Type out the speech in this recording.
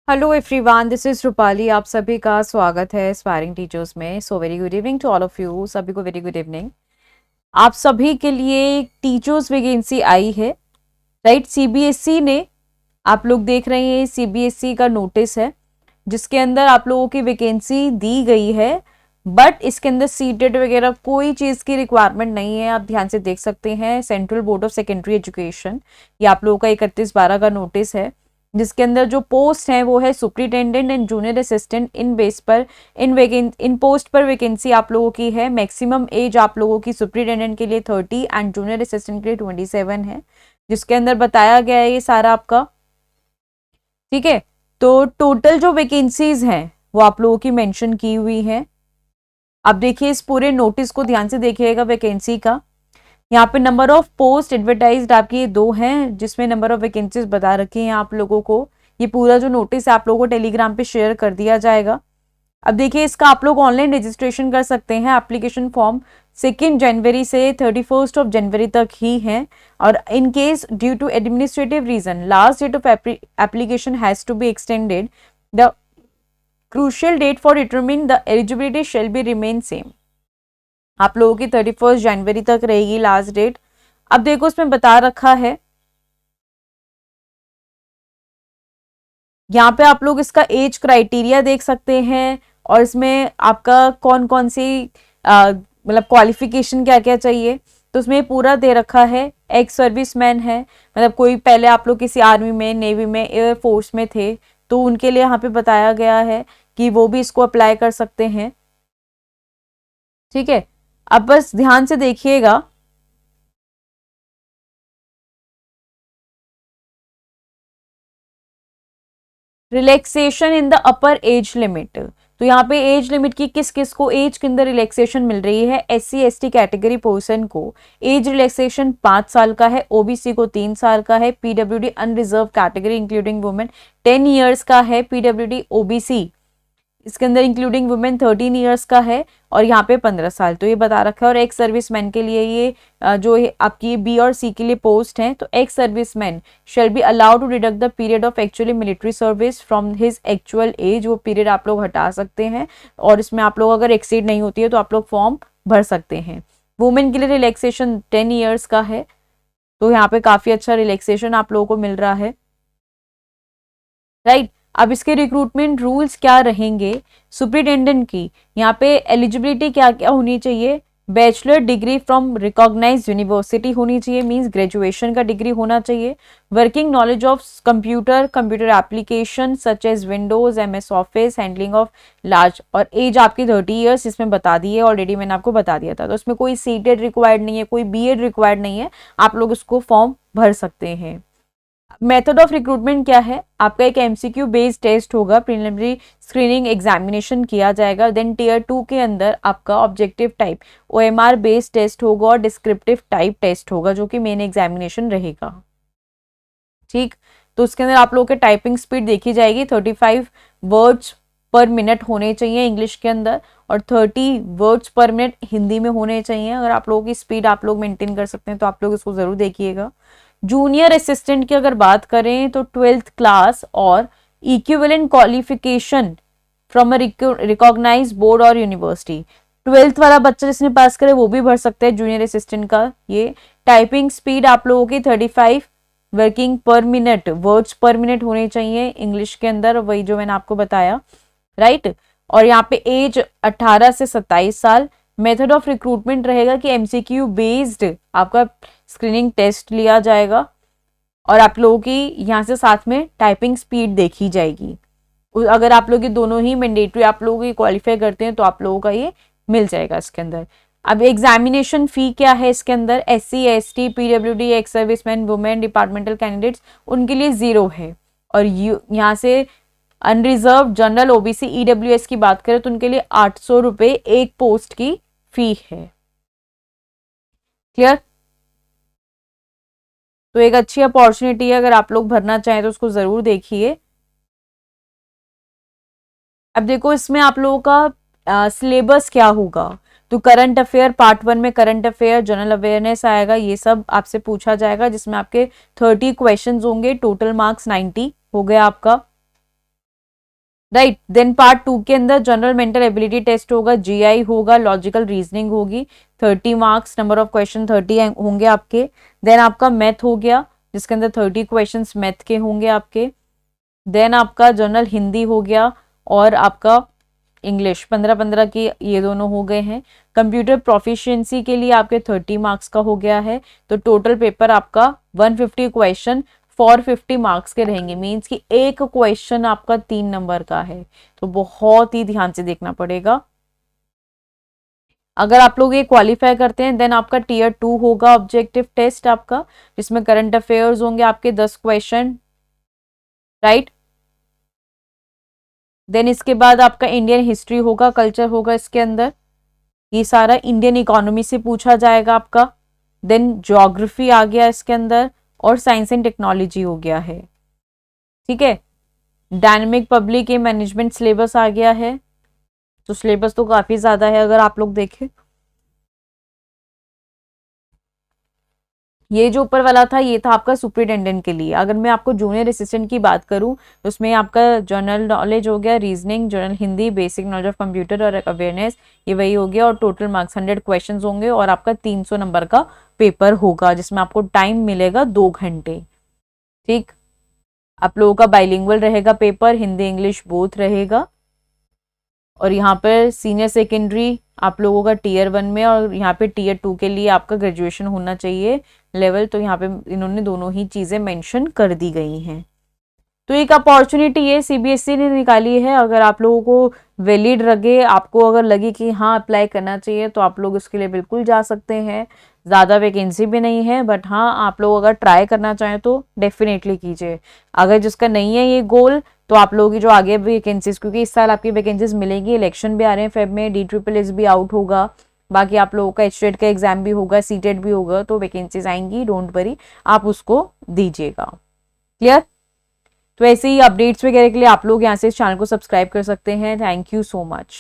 Hello everyone, this is Rupali. आप सभी का स्वागत है एस्पायरिंग टीचर्स में। So very good evening to all of you. सभी को वेरी गुड इवनिंग। आप सभी के लिए टीचर्स वैकेंसी आई है, राइट। सीबीएसई ने, आप लोग देख रहे हैं, सीबीएसई का नोटिस है जिसके अंदर आप लोगों की वैकेंसी दी गई है। बट इसके अंदर सीटेट वगैरह कोई चीज़ की रिक्वायरमेंट नहीं है। आप ध्यान से देख सकते हैं, central board of secondary education, ये आप लोगों का 31/12 का नोटिस है, जिसके अंदर जो पोस्ट है वो है superintendent and junior assistant. In base पर इन पोस्ट पर वैकेंसी आप लोगों की है। मैक्सिमम एज आप लोगों की सुपरिटेंडेंट के लिए 30 एंड जूनियर असिस्टेंट के लिए 27 है, जिसके अंदर बताया गया है ये सारा आपका। ठीक है, तो टोटल जो वैकेंसीज हैं वो आप लोगों की मेंशन की हुई है। अब देखिए, इस पूरे नोटिस को ध्यान से देखिएगा वैकेंसी का। यहाँ पे नंबर ऑफ पोस्ट एडवर्टाइज्ड आपकी 2 हैं, जिसमें नंबर ऑफ वैकेंसीज बता रखी हैं आप लोगों को। ये पूरा जो नोटिस है आप लोगों को टेलीग्राम पे शेयर कर दिया जाएगा। अब देखिए, इसका आप लोग ऑनलाइन रजिस्ट्रेशन कर सकते हैं। एप्लीकेशन फॉर्म 2 जनवरी से 31 जनवरी तक ही है। और in case due to administrative reason last date of application has to be extended, the crucial date for determine the eligibility shall be remain same. आप लोगों की 31 जनवरी तक रहेगी लास्ट डेट। अब देखो, इसमें बता रखा है, यहाँ पे आप लोग इसका एज क्राइटेरिया देख सकते हैं और इसमें आपका कौन कौन सी मतलब क्वालिफिकेशन क्या क्या चाहिए। तो उसमें पूरा दे रखा है। एक्स सर्विसमैन है, मतलब कोई पहले आप लोग किसी आर्मी में, नेवी में, एयर फोर्स में थे, तो उनके लिए यहाँ पे बताया गया है कि वो भी इसको अप्लाई कर सकते हैं। ठीक है, अब बस ध्यान से देखिएगा। Relaxation in the upper age limit, तो यहाँ पे एज लिमिट की किस किस को एज के अंदर रिलैक्सेशन मिल रही है। SC ST कैटेगरी पर्सन को एज रिलैक्सेशन 5 साल का है, OBC को 3 साल का है, PWD unreserve category including women 10 years का है, PWD OBC इसके अंदर इंक्लूडिंग वुमेन 13 ईयर्स का है, और यहाँ पे 15 साल। तो ये बता रखा है। और एक्स सर्विसमैन के लिए ये जो आपकी B और C के लिए पोस्ट हैं, तो ex serviceman shall be allowed to deduct the period of actually military service from his actual age. वो पीरियड आप लोग हटा सकते हैं, और इसमें आप लोग अगर एक्सीड नहीं होती है तो आप लोग फॉर्म भर सकते हैं। वुमेन के लिए रिलैक्सेशन 10 ईयर्स का है, तो यहाँ पे काफी अच्छा रिलैक्सेशन आप लोगों को मिल रहा है, राइट। अब इसके रिक्रूटमेंट रूल्स क्या रहेंगे सुपरिटेंडेंट की, यहाँ पे एलिजिबिलिटी क्या क्या होनी चाहिए। Bachelor degree from recognise university होनी चाहिए, मींस ग्रेजुएशन का डिग्री होना चाहिए। Working knowledge of computer application such as Windows, MS office, handling of large, और एज आपकी 30 ईयर्स इसमें बता दी है ऑलरेडी, मैंने आपको बता दिया था। तो इसमें कोई सीटेड रिक्वायर्ड नहीं है, कोई BEd रिक्वायर्ड नहीं है, आप लोग उसको फॉर्म भर सकते हैं। मेथड ऑफ रिक्रूटमेंट क्या है, आपका एक MCQ बेस्ड टेस्ट होगा, प्रिलिमिनरी स्क्रीनिंग एग्जामिनेशन किया जाएगा। देन टियर 2 के अंदर आपका objective type OMR based test होगा और डिस्क्रिप्टिव टाइप टेस्ट होगा, जो कि मेन एग्जामिनेशन रहेगा। ठीक, तो उसके अंदर आप लोगों के टाइपिंग स्पीड देखी जाएगी। 35 वर्ड्स पर मिनट होने चाहिए इंग्लिश के अंदर, और 30 वर्ड्स पर मिनट हिंदी में होने चाहिए। अगर आप लोगों की स्पीड आप लोग मेंटेन कर सकते हैं तो आप लोग इसको जरूर देखिएगा। जूनियर असिस्टेंट की अगर बात करें तो 12th क्लास और equivalent qualification from a recognise board और यूनिवर्सिटी। 12th वाला बच्चा जिसने पास करे वो भी भर सकता है जूनियर असिस्टेंट का। ये टाइपिंग स्पीड आप लोगों की 35 वर्किंग पर मिनट, वर्ड्स पर मिनट होने चाहिए इंग्लिश के अंदर, वही जो मैंने आपको बताया, राइट। और यहाँ पे एज 18 से 27 साल। मेथड ऑफ रिक्रूटमेंट रहेगा कि MCQ बेस्ड आपका स्क्रीनिंग टेस्ट लिया जाएगा, और आप लोगों की यहाँ से साथ में टाइपिंग स्पीड देखी जाएगी। अगर आप लोग ये दोनों ही मैंडेटरी आप लोग ये क्वालिफाई करते हैं तो आप लोगों का ये मिल जाएगा इसके अंदर। अब एग्जामिनेशन फी क्या है इसके अंदर, SC ST PWD ex serviceman women departmental candidates उनके लिए 0 है। और यहाँ से अनरिजर्व जनरल OBC EWS की बात करें तो उनके लिए 800 रुपये एक पोस्ट की फी है। क्लियर, तो एक अच्छी अपॉर्चुनिटी है, अगर आप लोग भरना चाहें तो उसको जरूर देखिए। अब देखो, इसमें आप लोगों का सिलेबस क्या होगा, तो करंट अफेयर पार्ट 1 में करंट अफेयर जनरल अवेयरनेस आएगा, ये सब आपसे पूछा जाएगा, जिसमें आपके 30 क्वेश्चंस होंगे, टोटल मार्क्स 90 हो गया आपका। राइट। देन पार्ट 2 के अंदर जनरल मेंटल एबिलिटी टेस्ट होगा, जीआई होगा, लॉजिकल रीजनिंग होगी, 30 मार्क्स, नंबर ऑफ क्वेश्चन 30 होंगे आपके। देन आपका मैथ हो गया जिसके अंदर 30 क्वेश्चंस मैथ के होंगे आपके। देन आपका जनरल हिंदी हो गया और आपका इंग्लिश 15-15 की, ये दोनों हो गए हैं। कंप्यूटर प्रोफिशिएंसी के लिए आपके 30 मार्क्स का हो गया है। तो टोटल पेपर आपका 150 क्वेश्चन 450 मार्क्स के रहेंगे, मीन्स कि एक क्वेश्चन आपका 3 नंबर का है। तो बहुत ही ध्यान से देखना पड़ेगा। अगर आप लोग ये क्वालिफाई करते हैं देन आपका टीयर 2 होगा ऑब्जेक्टिव टेस्ट आपका, जिसमें करंट अफेयर्स होंगे आपके 10 क्वेश्चन, राइट। देन इसके बाद आपका इंडियन हिस्ट्री होगा, कल्चर होगा इसके अंदर, ये सारा इंडियन इकोनॉमी से पूछा जाएगा आपका। देन ज्योग्राफी आ गया इसके अंदर और साइंस एंड टेक्नोलॉजी हो गया है, ठीक है। डायनेमिक पब्लिक मैनेजमेंट सिलेबस आ गया है। तो सिलेबस तो काफी ज्यादा है अगर आप लोग देखें। ये जो ऊपर वाला था ये था आपका सुपरिटेंडेंट के लिए। अगर मैं आपको जूनियर असिस्टेंट की बात करूं तो उसमें आपका जनरल नॉलेज हो गया, reasoning, general Hindi, basic knowledge of computer और अवेयरनेस, ये वही हो गया। और टोटल मार्क्स 100 क्वेश्चंस होंगे और आपका 300 नंबर का पेपर होगा जिसमें आपको टाइम मिलेगा 2 घंटे, ठीक। आप लोगों का बाइलिंगुअल रहेगा पेपर, हिंदी इंग्लिश बोथ रहेगा। और यहाँ पर सीनियर सेकेंडरी आप लोगों का टीयर 1 में और यहाँ पे टीयर 2 के लिए आपका ग्रेजुएशन होना चाहिए लेवल। तो यहाँ पे इन्होंने दोनों ही चीजें मेंशन कर दी गई हैं। तो एक अपॉर्चुनिटी ये सीबीएसई ने निकाली है, अगर आप लोगों को वैलिड लगे, आपको अगर लगे कि हाँ अप्लाई करना चाहिए तो आप लोग इसके लिए बिल्कुल जा सकते हैं। ज़्यादा वैकेंसी भी नहीं है, बट हाँ आप लोग अगर ट्राई करना चाहें तो डेफिनेटली कीजिए। अगर जिसका नहीं है ये गोल तो आप लोगों की जो आगे वैकेंसीज, क्योंकि इस साल आपकी वैकेंसीज मिलेंगी, इलेक्शन भी आ रहे हैं फेब में, DSSS भी आउट होगा, बाकी आप लोगों का HTET का एग्जाम भी होगा, सीटेट भी होगा, तो वैकेंसीज आएंगी, डोंट वरी, आप उसको दीजिएगा। क्लियर। तो ऐसे ही अपडेट्स वगैरह के लिए आप लोग यहाँ से इस चैनल को सब्सक्राइब कर सकते हैं। Thank you so much.